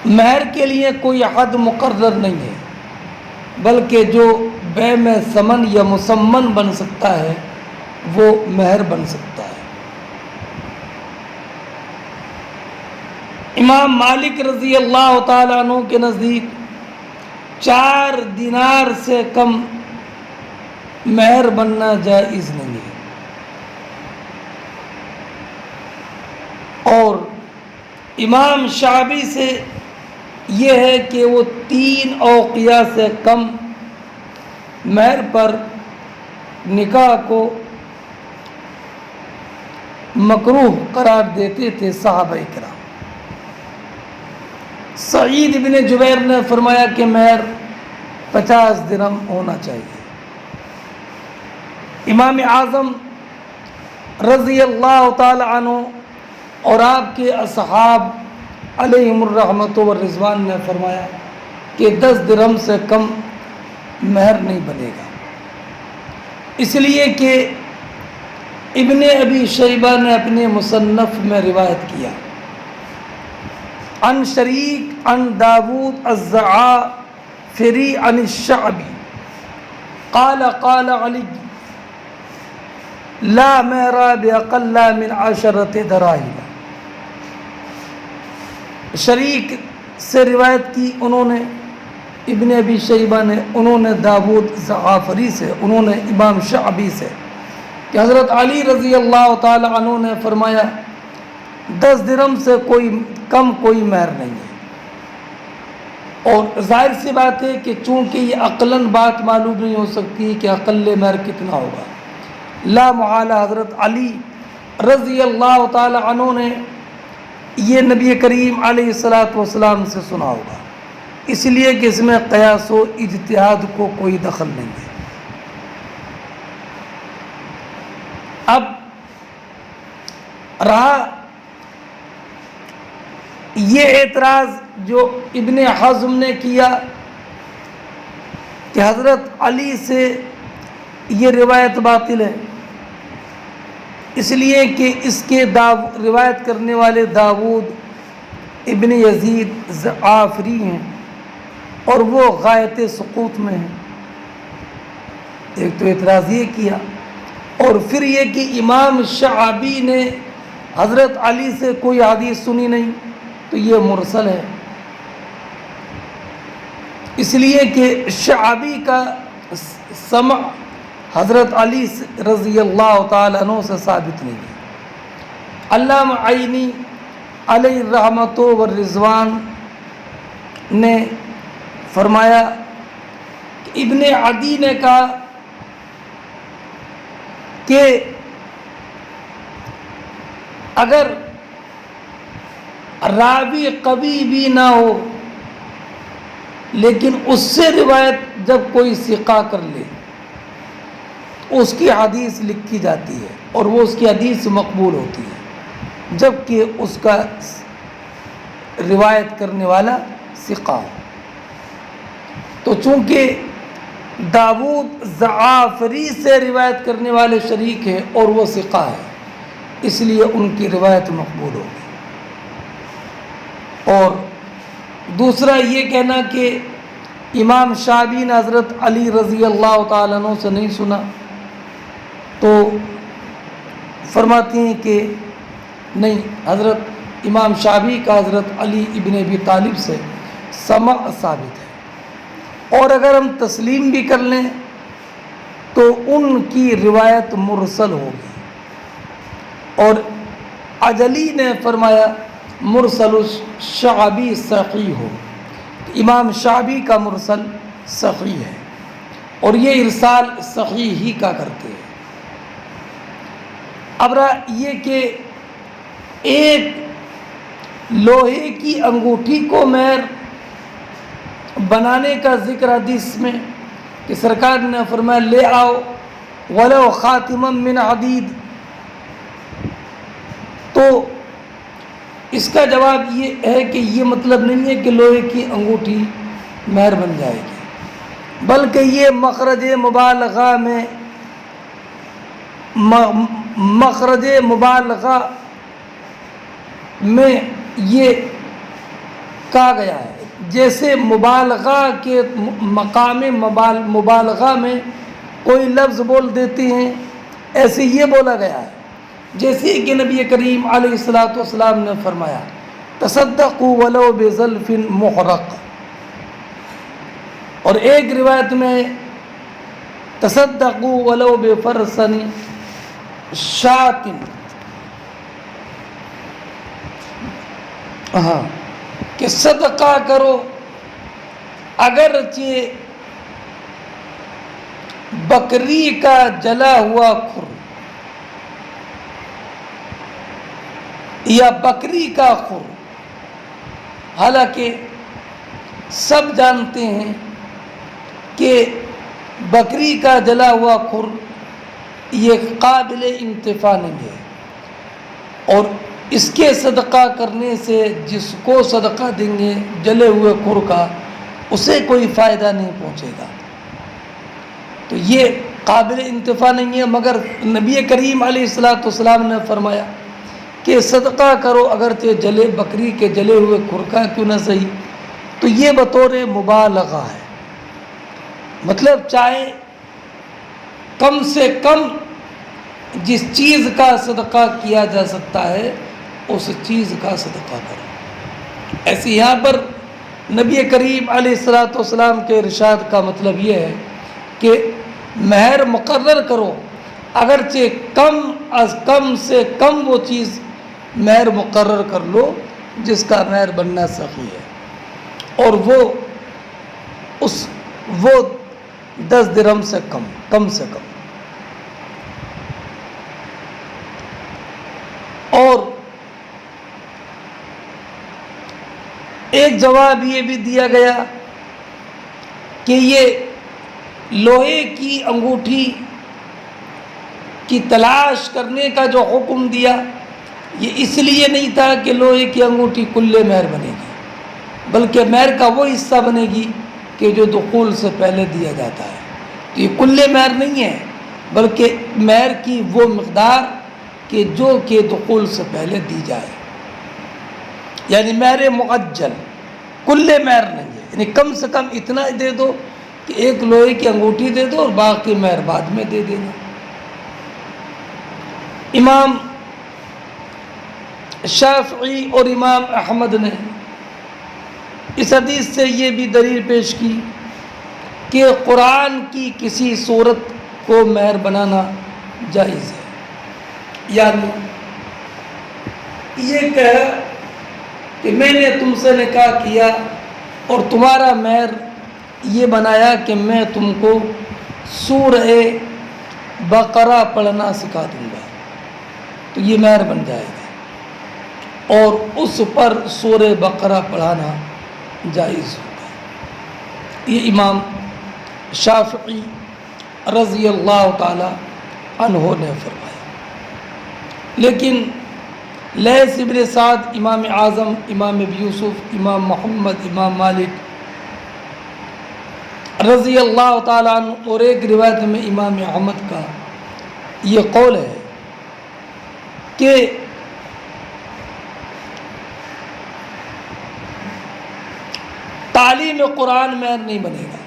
مہر کے لیے کوئی حد مقرر نہیں ہے، بلکہ جو بے میں ثمن یا مسمن بن سکتا ہے وہ مہر بن سکتا ہے۔ امام مالک رضی اللہ تعالیٰ عنہ کے نزدیک 4 دینار سے کم مہر بننا جائز نہیں ہے، اور امام شعبی سے یہ ہے کہ وہ 3 اوقیہ سے کم مہر پر نکاح کو مکروہ قرار دیتے تھے صحابہ کرام۔ سعید بن جبیر نے فرمایا کہ مہر 50 درہم ہونا چاہیے۔ امام اعظم رضی اللہ تعالی عنہ اور آپ کے اصحاب علیہم الرحمۃ والرضوان نے فرمایا کہ 10 درہم سے کم مہر نہیں بنے گا، اس لیے کہ ابن ابی شیبہ نے اپنے مصنف میں روایت کیا عن شریک عن داود الزعافری عن الشعبی قال قال علی لا مہر باقل من 10 دراہم۔ شریک سے روایت کی انہوں نے، ابن ابی شیبہ نے، انہوں نے داود زعافری سے، انہوں نے امام شعبی سے کہ حضرت علی رضی اللہ تعالی عنہ نے فرمایا 10 درہم سے کم کوئی مہر نہیں ہے۔ اور ظاہر سی بات ہے کہ چونکہ یہ عقلاً بات معلوم نہیں ہو سکتی کہ اقل مہر کتنا ہوگا، لا محالہ حضرت علی رضی اللہ تعالی عنہ نے یہ نبی کریم علیہ الصلاۃ والسلام سے سنا ہوگا، اس لیے کہ اس میں قیاس و اجتہاد کو کوئی دخل نہیں ہے۔ اب رہا یہ اعتراض جو ابن حزم نے کیا کہ حضرت علی سے یہ روایت باطل ہے، اس لیے کہ اس کے روایت کرنے والے داود ابن یزید زعافری ہیں اور وہ غایت سقوط میں ہیں۔ ایک تو اعتراض یہ کیا، اور پھر یہ کہ امام شعبی نے حضرت علی سے کوئی حدیث سنی نہیں، تو یہ مرسل ہے، اس لیے کہ شعبی کا سمع حضرت علی رضی اللہ تعالیٰ عنہ سے ثابت نہیں ہے۔ علامہ عینی علیہ الرحمۃ والرضوان نے فرمایا کہ ابن عدی نے کہا کہ اگر راوی قوی بھی نہ ہو لیکن اس سے روایت جب کوئی ثقہ کر لے اس کی حدیث لکھی جاتی ہے اور وہ اس کی حدیث مقبول ہوتی ہے، جبکہ اس کا روایت کرنے والا ثقہ ہو۔ تو چونکہ داود زعافری سے روایت کرنے والے شریک ہیں اور وہ ثقہ ہے، اس لیے ان کی روایت مقبول ہوگی۔ اور دوسرا یہ کہنا کہ امام شعبی نے حضرت علی رضی اللہ تعالیٰ عنہ سے نہیں سنا، تو فرماتے ہیں کہ نہیں، حضرت امام شعبی کا حضرت علی ابن ابی طالب سے سمع ثابت ہے، اور اگر ہم تسلیم بھی کر لیں تو ان کی روایت مرسل ہوگی، اور عجلی نے فرمایا مرسل الشعبی صحیح ہو، امام شعبی کا مرسل صحیح ہے، اور یہ ارسال صحیح ہی کا کرتے ہیں۔ اب رہا یہ کہ ایک لوہے کی انگوٹھی کو مہر بنانے کا ذکر حدیث میں کہ سرکار نے فرمایا لے آؤ ولو خاتما من حدید، تو اس کا جواب یہ ہے کہ یہ مطلب نہیں ہے کہ لوہے کی انگوٹھی مہر بن جائے گی، بلکہ یہ مخرج مبالغہ میں یہ کہا گیا ہے، جیسے مبالغہ کے مقام مبالغہ میں کوئی لفظ بول دیتے ہیں، ایسے یہ بولا گیا ہے، جیسے کہ نبی کریم علیہ الصلاۃ والسلام نے فرمایا تصدقوا ولو بظلف محرق، اور ایک روایت میں تصدقوا ولو بفرسن شاۃ، کہ صدقہ کرو اگرچہ بکری کا جلا ہوا کھر یا بکری کا خر۔ حالانکہ سب جانتے ہیں کہ بکری کا جلا ہوا کھر یہ قابل انتفاع نہیں ہے، اور اس کے صدقہ کرنے سے جس کو صدقہ دیں گے جلے ہوئے کھر کا، اسے کوئی فائدہ نہیں پہنچے گا۔ تو یہ قابل انتفاع نہیں ہے، مگر نبی کریم علیہ الصلوۃ والسلام نے فرمایا کہ صدقہ کرو اگرچہ جلے بکری کے جلے ہوئے کھرکا کیوں نہ صحیح، تو یہ بطور مبالغہ ہے، مطلب چاہے کم سے کم جس چیز کا صدقہ کیا جا سکتا ہے اس چیز کا صدقہ کرو۔ ایسے یہاں پر نبی کریم علیہ الصلوۃ والسلام کے ارشاد کا مطلب یہ ہے کہ مہر مقرر کرو، اگرچہ کم از کم سے کم وہ چیز مہر مقرر کر لو جس کا مہر بننا صحیح ہے، اور وہ 10 درہم سے کم سے کم۔ اور ایک جواب یہ بھی دیا گیا کہ یہ لوہے کی انگوٹھی کی تلاش کرنے کا جو حکم دیا یہ اس لیے نہیں تھا کہ لوہے کی انگوٹھی کلے مہر بنے گی، بلکہ مہر کا وہ حصہ بنے گی کہ جو دخول سے پہلے دیا جاتا ہے، تو یہ کلے مہر نہیں ہے بلکہ مہر کی وہ مقدار کہ جو کہ دخول سے پہلے دی جائے، یعنی مہر معجل، کلے مہر نہیں ہے، یعنی کم سے کم اتنا دے دو کہ ایک لوہے کی انگوٹھی دے دو اور باقی مہر بعد میں دے دینا۔ امام شافعی اور امام احمد نے اس حدیث سے یہ بھی دلیل پیش کی کہ قرآن کی کسی صورت کو مہر بنانا جائز ہے، یعنی یہ کہا کہ میں نے تم سے نکاح کیا اور تمہارا مہر یہ بنایا کہ میں تم کو سورہ بقرہ پڑھنا سکھا دوں گا، تو یہ مہر بن جائے گا اور اس پر سورہ بقرہ پڑھانا جائز ہوگا۔ یہ امام شافعی رضی اللہ تعالی عنہ نے فرمایا۔ لیکن لیث بن سعد، امام اعظم، امام ابی یوسف، امام محمد، امام مالک رضی اللہ تعالیٰ عنہ اور ایک روایت میں امام احمد کا یہ قول ہے کہ تعلیم قرآن مہر نہیں بنے گا،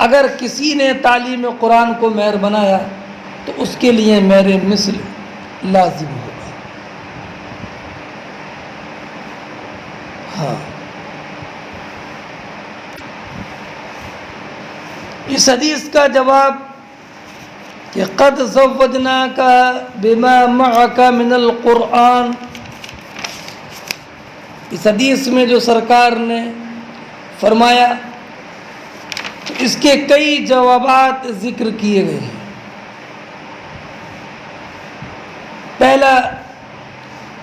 اگر کسی نے تعلیم قرآن کو مہر بنایا تو اس کے لیے مہر مثل لازم ہوگا۔ ہاں، اس حدیث کا جواب کہ قد زوجناک بما معک من القرآن، اس حدیث میں جو سرکار نے فرمایا اس کے کئی جوابات ذکر کیے گئے ہیں۔ پہلا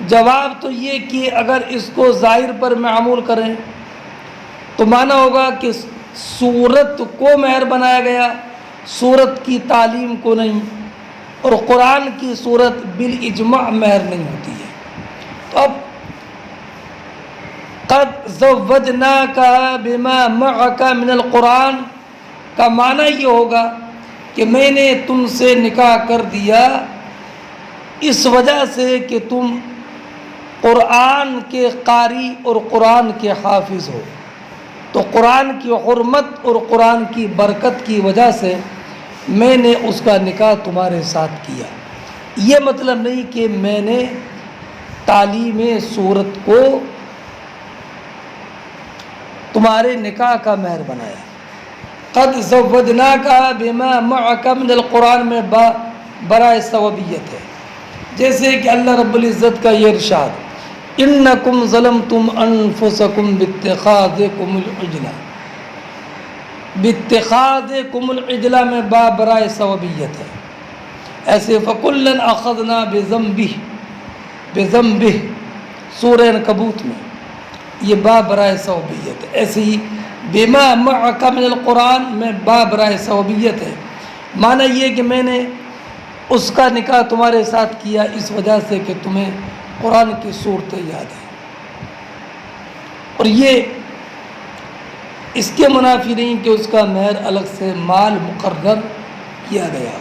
جواب تو یہ کہ اگر اس کو ظاہر پر معمول کریں تو معنی ہوگا کہ سورت کو مہر بنایا گیا، سورت کی تعلیم کو نہیں، اور قرآن کی سورت بالاجماع مہر نہیں ہوتی ہے۔ تو اب قد زوجناک بما معک من القرآن کا معنی یہ ہوگا کہ میں نے تم سے نکاح کر دیا اس وجہ سے کہ تم قرآن کے قاری اور قرآن کے حافظ ہو، تو قرآن کی حرمت اور قرآن کی برکت کی وجہ سے میں نے اس کا نکاح تمہارے ساتھ کیا۔ یہ مطلب نہیں کہ میں نے تعلیم سورت کو تمہارے نکاح کا مہر بنایا۔ قد زوجناک بما معک من القرآن میں برائے سببیت ہے، جیسے کہ اللہ رب العزت کا یہ ارشاد انکم ظلمتم انفسکم باتخاذکم العجلہ میں برائے سببیت ہے۔ ایسے فکلا اخذنا بذنبہ سورہ عنکبوت میں یہ برائے سببیت ہے۔ ایسے ہی بما معک من القرآن میں برائے سببیت ہے، معنی یہ کہ میں نے اس کا نکاح تمہارے ساتھ کیا اس وجہ سے کہ تمہیں قرآن کی صورتیں یاد ہیں، اور یہ اس کے منافی نہیں کہ اس کا مہر الگ سے مال مقرر کیا گیا.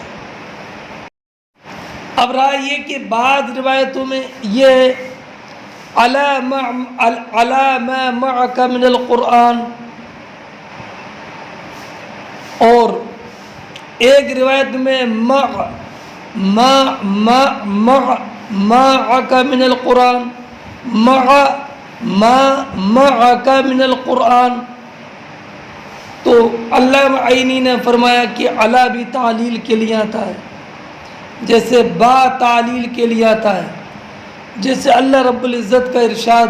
اب رہا یہ کہ بعض روایتوں میں یہ ہے علی ما معک من القرآن، اور ایک روایت میں معک من القرآن، معک من القرآن. تو علامہ عینی نے فرمایا کہ علا بھی تعلیل کے لیے آتا ہے، جیسے با تعلیل کے لیے آتا ہے، جیسے اللہ رب العزت کا ارشاد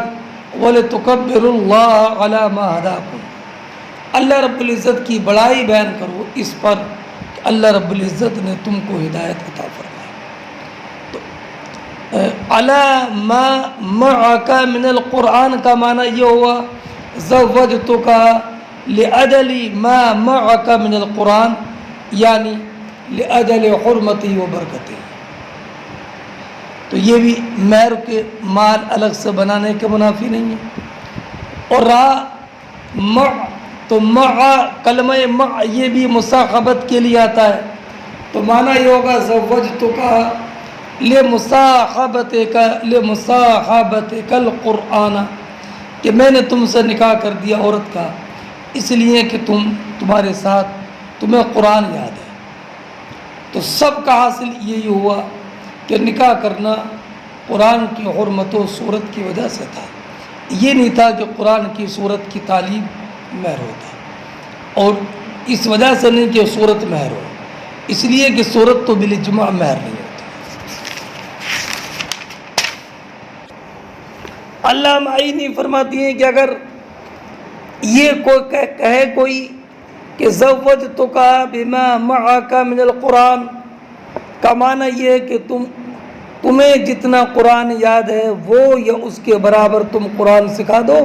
وَلِتُكَبِّرُوا اللَّهَ عَلَى مَا هَدَاكُمْ، اللہ رب العزت کی بڑائی بیان کرو اس پر کہ اللہ رب العزت نے تم کو ہدایت عطا فرمائی. تو عَلَى مَا مَعَكَ مِنَ القرآن کا معنی یہ ہوا زوجتک لأجل ما معك من القرآن، یعنی لأجل حرمتی و برکتی. تو یہ بھی مہر کے مال الگ سے بنانے کے منافی نہیں ہے. اور رہا مع، تو مع کلمہ مع یہ بھی مصاحبت کے لیے آتا ہے. تو معنی یہ ہوگا زوجتک لمصاحبتک القرآن، کہ میں نے تم سے نکاح کر دیا عورت کا اس لیے کہ تمہارے ساتھ تمہیں قرآن یاد ہے. تو سب کا حاصل یہی ہوا کہ نکاح کرنا قرآن کی حرمت و صورت کی وجہ سے تھا. یہ نہیں تھا کہ قرآن کی صورت کی تعلیم مہر ہوتا، اور اس وجہ سے نہیں کہ صورت مہر ہو، اس لیے کہ صورت تو بالاجماع مہر نہیں ہوتی. علامہ عینی فرماتی ہیں کہ اگر یہ کہے کوئی کہ زوجتک بما معک من القرآن، کا معنی یہ ہے کہ تمہیں جتنا قرآن یاد ہے وہ یا اس کے برابر تم قرآن سکھا دو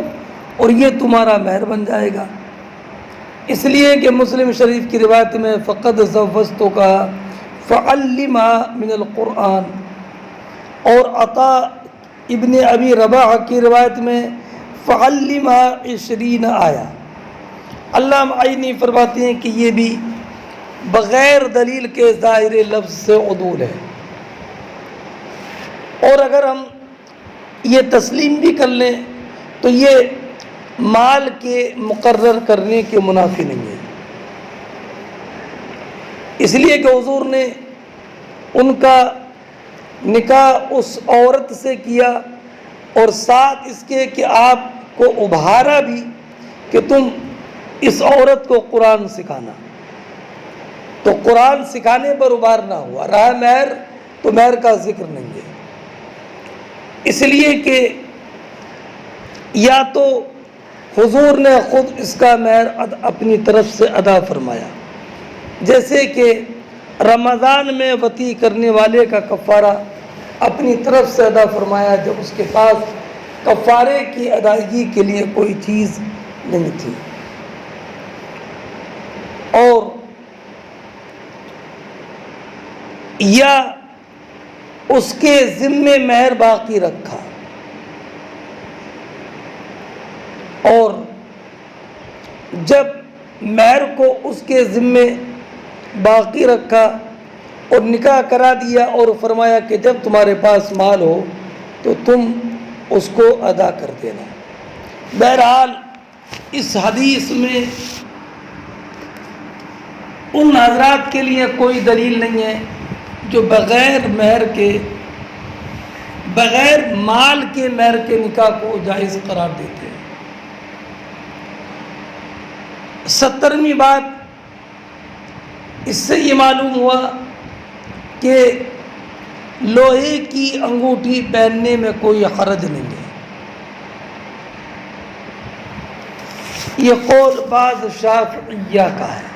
اور یہ تمہارا مہر بن جائے گا. اس لیے کہ مسلم شریف کی روایت میں فقد زوجتک فعلمها من القرآن، اور عطا ابن ابی رباح کی روایت میں فعلمها 20 آیا. علامہ عینی فرماتے ہیں کہ یہ بھی بغیر دلیل کے ظاہر لفظ سے عدول ہے. اور اگر ہم یہ تسلیم بھی کر لیں تو یہ مال کے مقرر کرنے کے منافی نہیں ہے، اس لیے کہ حضور نے ان کا نکاح اس عورت سے کیا، اور ساتھ اس کے کہ آپ کو ابھارا بھی کہ تم اس عورت کو قرآن سکھانا. تو قرآن سکھانے پر ابھارنا ہوا. رہا مہر، تو مہر کا ذکر نہیں ہے، اس لیے کہ یا تو حضور نے خود اس کا مہر اپنی طرف سے ادا فرمایا، جیسے کہ رمضان میں وطی کرنے والے کا کفارہ اپنی طرف سے ادا فرمایا جب اس کے پاس کفارے کی ادائیگی کے لیے کوئی چیز نہیں تھی، اور یا اس کے ذمے مہر باقی رکھا. اور جب مہر کو اس کے ذمے باقی رکھا اور نکاح کرا دیا اور فرمایا کہ جب تمہارے پاس مال ہو تو تم اس کو ادا کر دینا. بہرحال اس حدیث میں ان حضرات کے لیے کوئی دلیل نہیں ہے جو بغیر مہر کے، بغیر مال کے مہر کے نکاح کو جائز قرار دیتے ہیں. 70ویں بات اس سے یہ معلوم ہوا کہ لوہے کی انگوٹھی پہننے میں کوئی حرج نہیں ہے. یہ قول بعض شافعیہ کا ہے.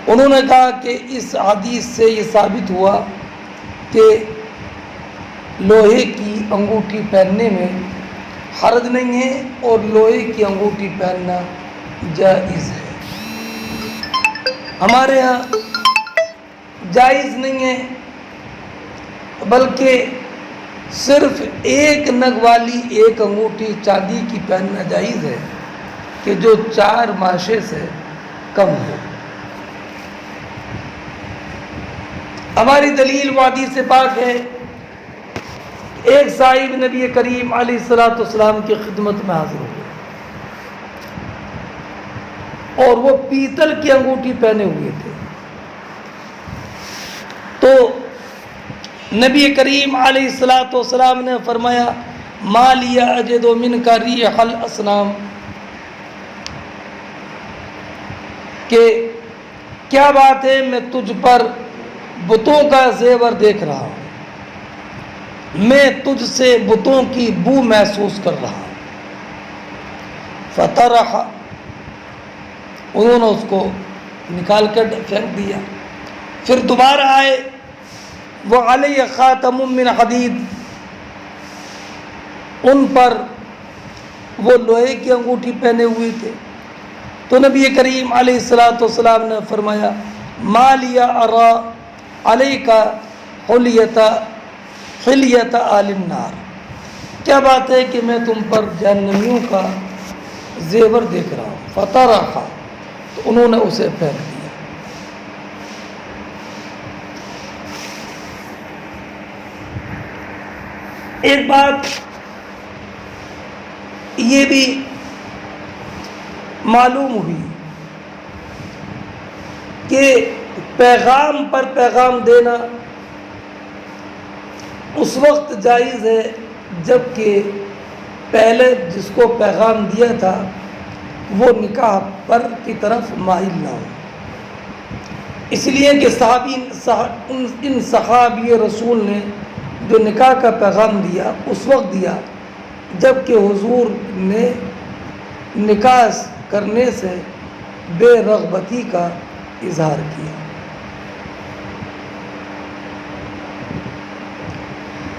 انہوں نے کہا کہ اس حدیث سے یہ ثابت ہوا کہ لوہے کی انگوٹھی پہننے میں حرج نہیں ہے اور لوہے کی انگوٹھی پہننا جائز ہے. ہمارے ہاں جائز نہیں ہے، بلکہ صرف ایک نگ والی ایک انگوٹھی چاندی کی پہننا جائز ہے کہ جو 4 ماشے سے کم ہو. ہماری دلیل وادی سے پاک ہے. ایک صاحب نبی کریم علیہ الصلوۃ والسلام کی خدمت میں حاضر ہو گئے اور وہ پیتل کی انگوٹھی پہنے ہوئے تھے. تو نبی کریم علیہ الصلوۃ والسلام نے فرمایا ما لی اجد منک ریح الاصنام، کہ کیا بات ہے میں تجھ پر بتوں کا زیور دیکھ رہا ہوں، میں تجھ سے بتوں کی بو محسوس کر رہا ہوں. فطرح، انہوں نے اس کو نکال کر پھینک دیا. پھر دوبارہ آئے، وہ علیہ خاتم من حدید، ان پر وہ لوہے کی انگوٹھی پہنے ہوئے تھے. تو نبی کریم علیہ الصلوۃ والسلام نے فرمایا ما لی ارا علیک حلیۃ اہل النار، کیا بات ہے کہ میں تم پر جہنمیوں کا زیور دیکھ رہا ہوں. فطرح، تو انہوں نے اسے پھینک دیا. ایک بات یہ بھی معلوم ہوئی کہ پیغام پر پیغام دینا اس وقت جائز ہے جب کہ پہلے جس کو پیغام دیا تھا وہ نکاح پر کی طرف مائل نہ ہو. اس لیے کہ ان صحابی رسول نے جو نکاح کا پیغام دیا اس وقت دیا جب کہ حضور نے نکاح کرنے سے بے رغبتی کا اظہار کیا.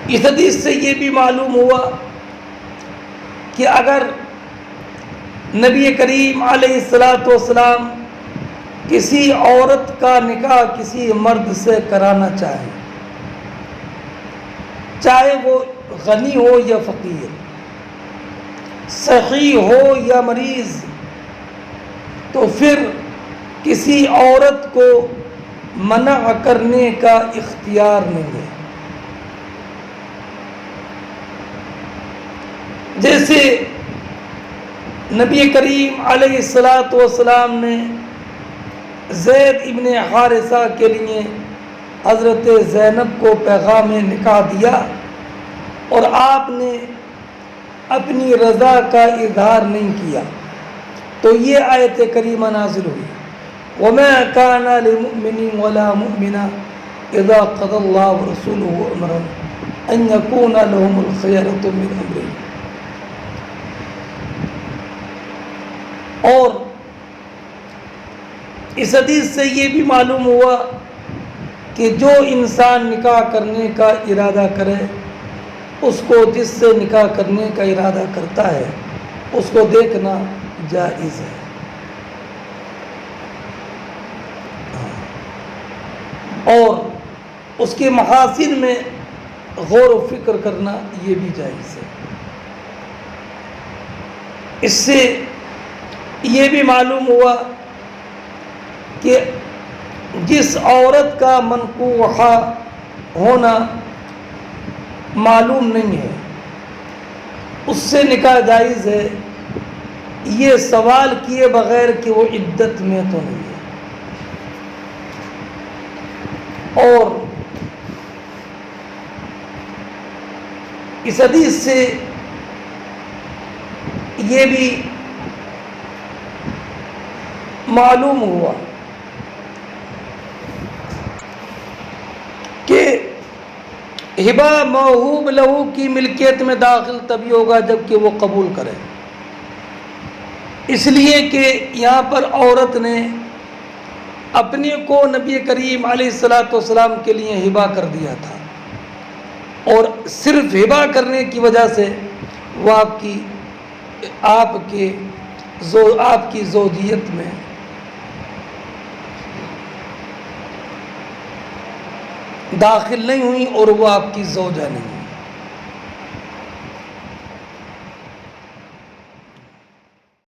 اس حدیث سے یہ بھی معلوم ہوا کہ اگر نبی کریم علیہ الصلوۃ والسلام کسی عورت کا نکاح کسی مرد سے کرانا چاہے، چاہے وہ غنی ہو یا فقیر، صحیح ہو یا مریض، تو پھر کسی عورت کو منع کرنے کا اختیار نہیں ہے. جیسے نبی کریم علیہ الصلوۃ والسلام نے زید ابن حارثہ کے لیے حضرت زینب کو پیغام نکاح دیا اور آپ نے اپنی رضا کا اظہار نہیں کیا، تو یہ آیت کریمہ نازل ہوئی وَمَا كَانَ لِمُؤْمِنٍ وَلَا مُؤْمِنَةٍ إِذَا قَضَى اللَّهُ وَرَسُولُهُ أَمْرًا أَن يَكُونَ لَهُمُ الْخِيَرَةُ مِنْ أَمْرِهِمْ. اور اس حدیث سے یہ بھی معلوم ہوا کہ جو انسان نکاح کرنے کا ارادہ کرے اس کو جس سے نکاح کرنے کا ارادہ کرتا ہے اس کو دیکھنا جائز ہے. اور اس کے محاسن میں غور و فکر کرنا یہ بھی جائز ہے. اس سے یہ بھی معلوم ہوا کہ جس عورت کا منکوحہ ہونا معلوم نہیں ہے اس سے نکاح جائز ہے، یہ سوال کیے بغیر کہ وہ عدت میں تو نہیں ہے. اور اس حدیث سے یہ بھی معلوم ہوا کہ ہبہ موہوب لہو کی ملکیت میں داخل تبھی ہوگا جب کہ وہ قبول کرے. اس لیے کہ یہاں پر عورت نے اپنے کو نبی کریم علیہ الصلوۃ والسلام کے لیے ہبہ کر دیا تھا اور صرف ہبہ کرنے کی وجہ سے وہ آپ کی زوجیت میں داخل نہیں ہوئی اور وہ آپ کی زوجہ نہیں.